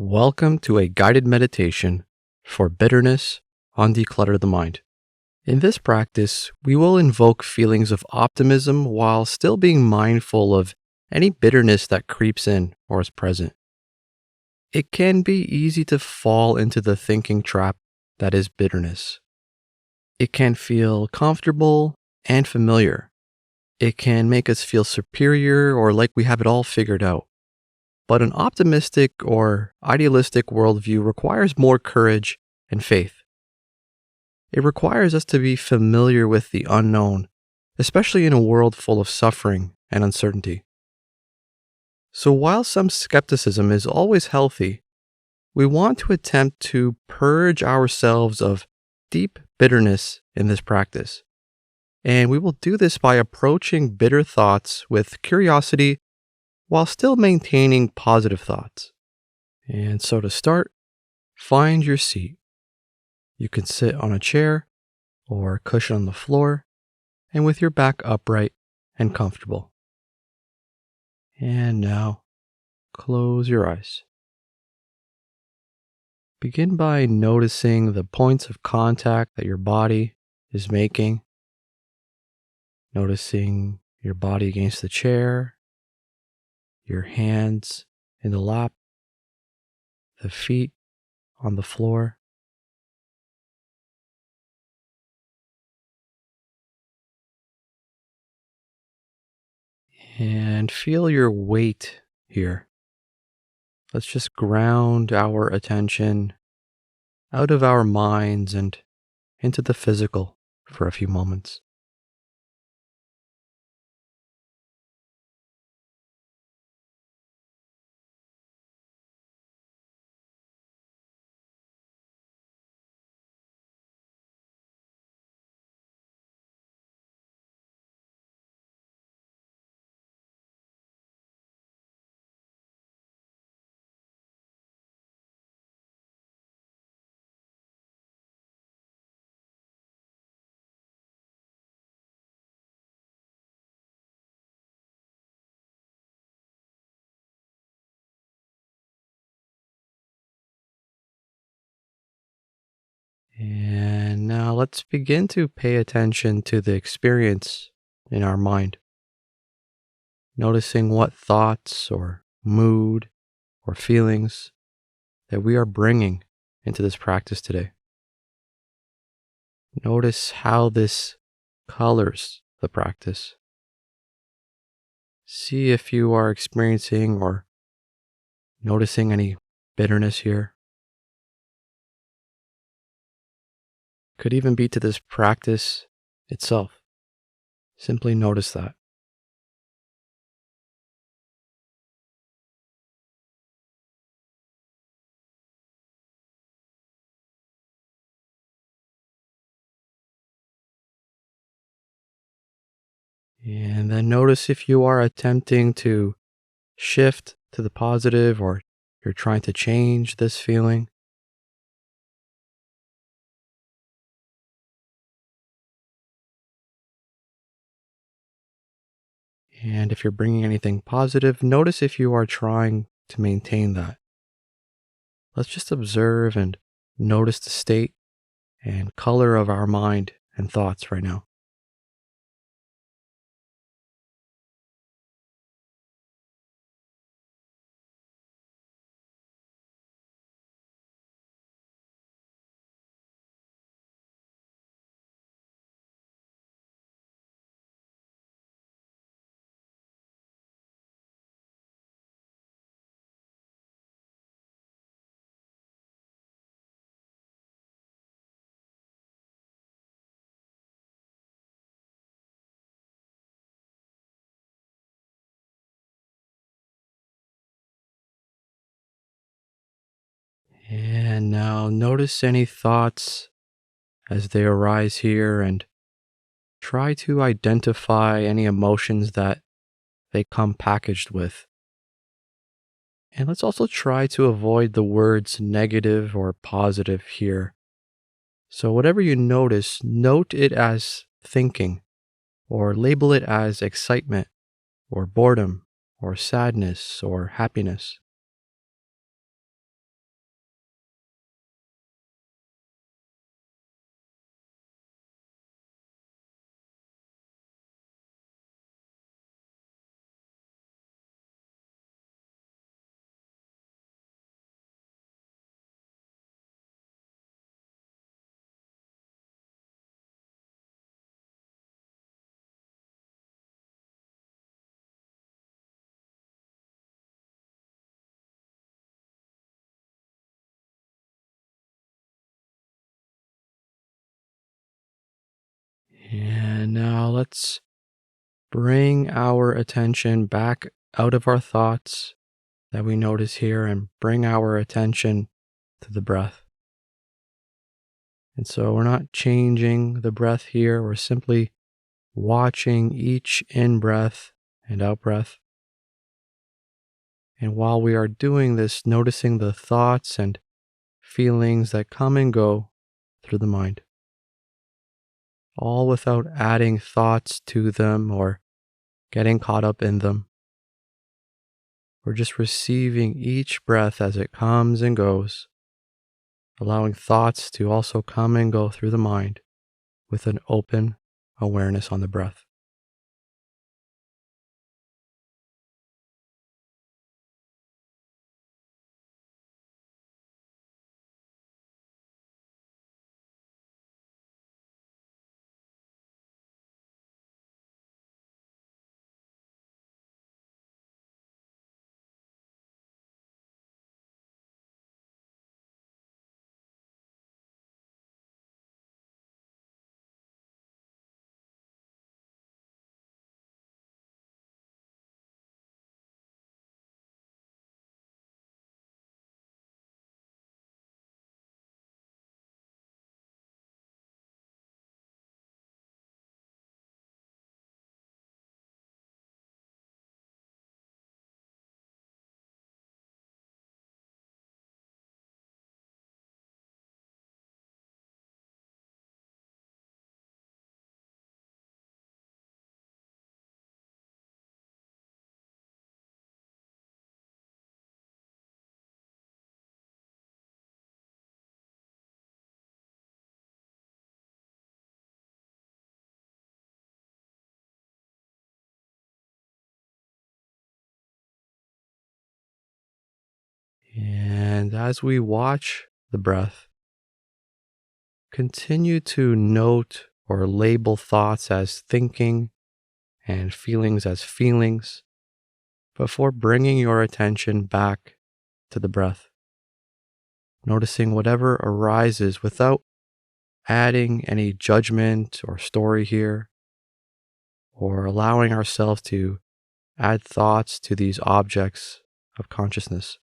Welcome to a guided meditation for bitterness on Declutter the Mind. In this practice, we will invoke feelings of optimism while still being mindful of any bitterness that creeps in or is present. It can be easy to fall into the thinking trap that is bitterness. It can feel comfortable and familiar. It can make us feel superior or like we have it all figured out. But an optimistic or idealistic worldview requires more courage and faith. It requires us to be familiar with the unknown, especially in a world full of suffering and uncertainty. So while some skepticism is always healthy, we want to attempt to purge ourselves of deep bitterness in this practice. And we will do this by approaching bitter thoughts with curiosity while still maintaining positive thoughts. And so to start, find your seat. You can sit on a chair or a cushion on the floor and with your back upright and comfortable. And now, close your eyes. Begin by noticing the points of contact that your body is making. Noticing your body against the chair, your hands in the lap, the feet on the floor. And feel your weight here. Let's just ground our attention out of our minds and into the physical for a few moments. And now let's begin to pay attention to the experience in our mind, noticing what thoughts or mood or feelings that we are bringing into this practice today. Notice how this colors the practice. See if you are experiencing or noticing any bitterness here. Could even be to this practice itself. Simply notice that. And then notice if you are attempting to shift to the positive or you're trying to change this feeling. And if you're bringing anything positive, notice if you are trying to maintain that. Let's just observe and notice the state and color of our mind and thoughts right now. And now notice any thoughts as they arise here and try to identify any emotions that they come packaged with. And let's also try to avoid the words negative or positive here. So, whatever you notice, note it as thinking, or label it as excitement, or boredom, or sadness, or happiness. And now let's bring our attention back out of our thoughts that we notice here and bring our attention to the breath. And so we're not changing the breath here, we're simply watching each in breath and out breath. And while we are doing this, noticing the thoughts and feelings that come and go through the mind, all without adding thoughts to them or getting caught up in them. We're just receiving each breath as it comes and goes, allowing thoughts to also come and go through the mind with an open awareness on the breath. And as we watch the breath, continue to note or label thoughts as thinking and feelings as feelings before bringing your attention back to the breath, noticing whatever arises without adding any judgment or story here, or allowing ourselves to add thoughts to these objects of consciousness.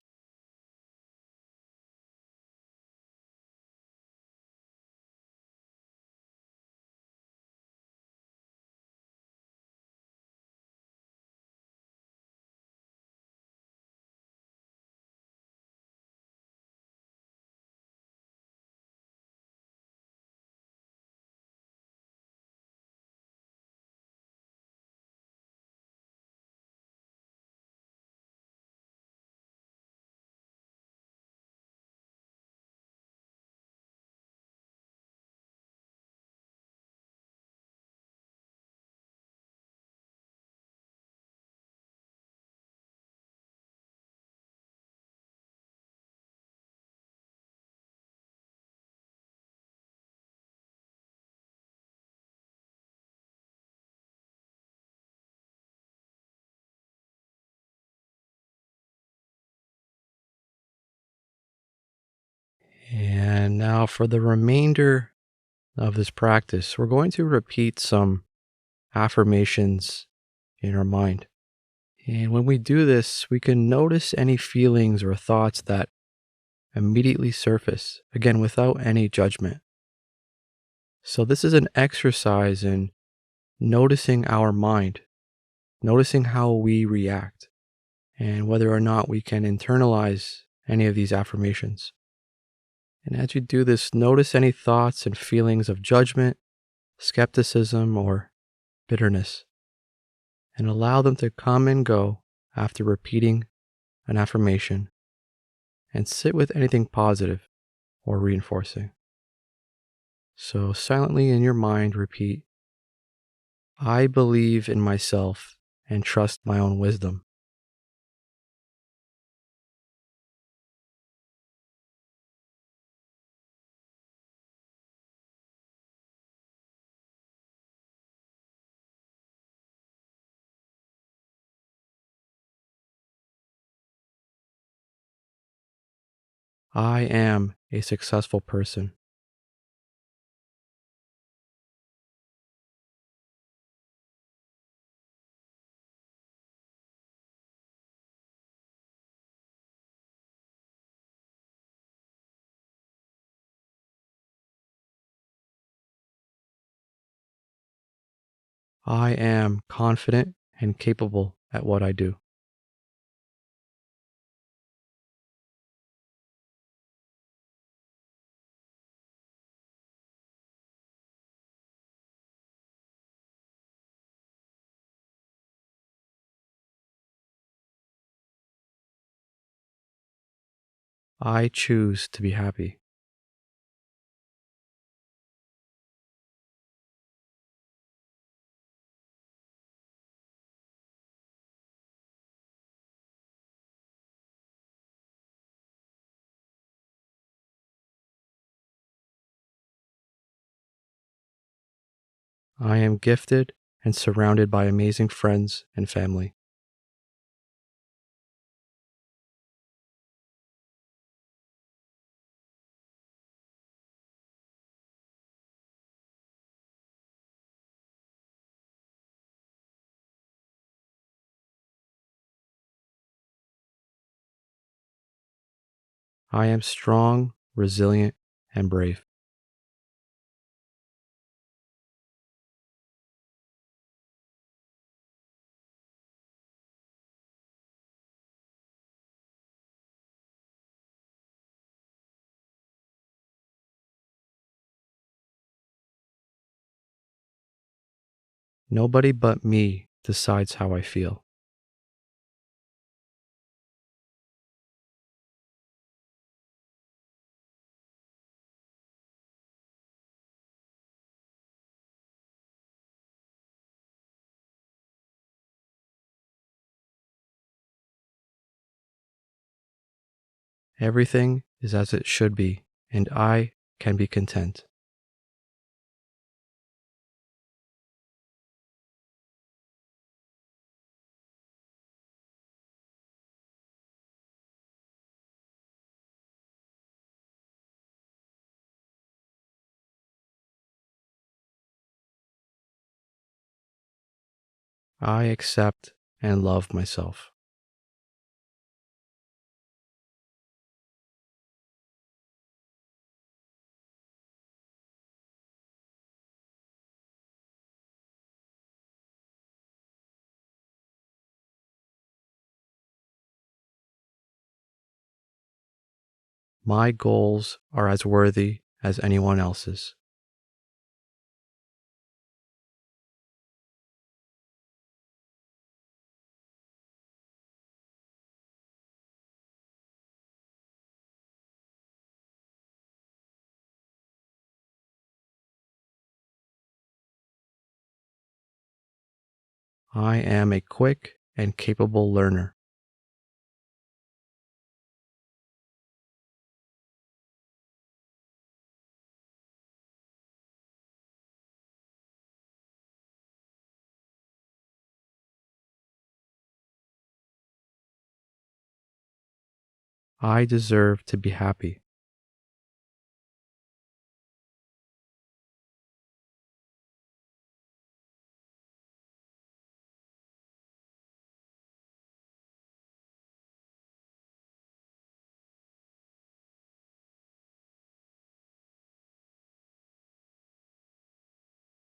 And now, for the remainder of this practice, we're going to repeat some affirmations in our mind. And when we do this, we can notice any feelings or thoughts that immediately surface, again, without any judgment. So, this is an exercise in noticing our mind, noticing how we react, and whether or not we can internalize any of these affirmations. And as you do this, notice any thoughts and feelings of judgment, skepticism, or bitterness, and allow them to come and go after repeating an affirmation, and sit with anything positive or reinforcing. So, silently in your mind, repeat, I believe in myself and trust my own wisdom. I am a successful person. I am confident and capable at what I do. I choose to be happy. I am gifted and surrounded by amazing friends and family. I am strong, resilient, and brave. Nobody but me decides how I feel. Everything is as it should be, and I can be content. I accept and love myself. My goals are as worthy as anyone else's. I am a quick and capable learner. I deserve to be happy.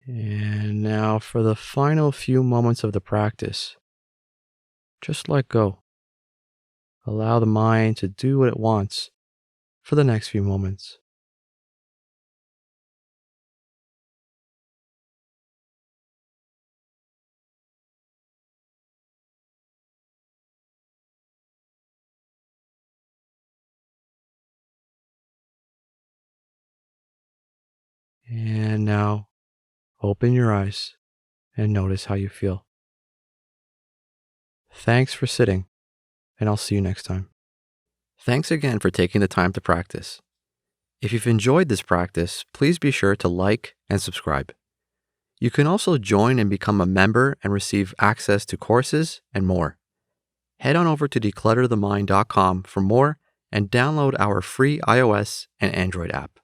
And now, for the final few moments of the practice, just let go. Allow the mind to do what it wants for the next few moments. And now, open your eyes and notice how you feel. Thanks for sitting, and I'll see you next time. Thanks again for taking the time to practice. If you've enjoyed this practice, please be sure to like and subscribe. You can also join and become a member and receive access to courses and more. Head on over to declutterthemind.com for more and download our free iOS and Android app.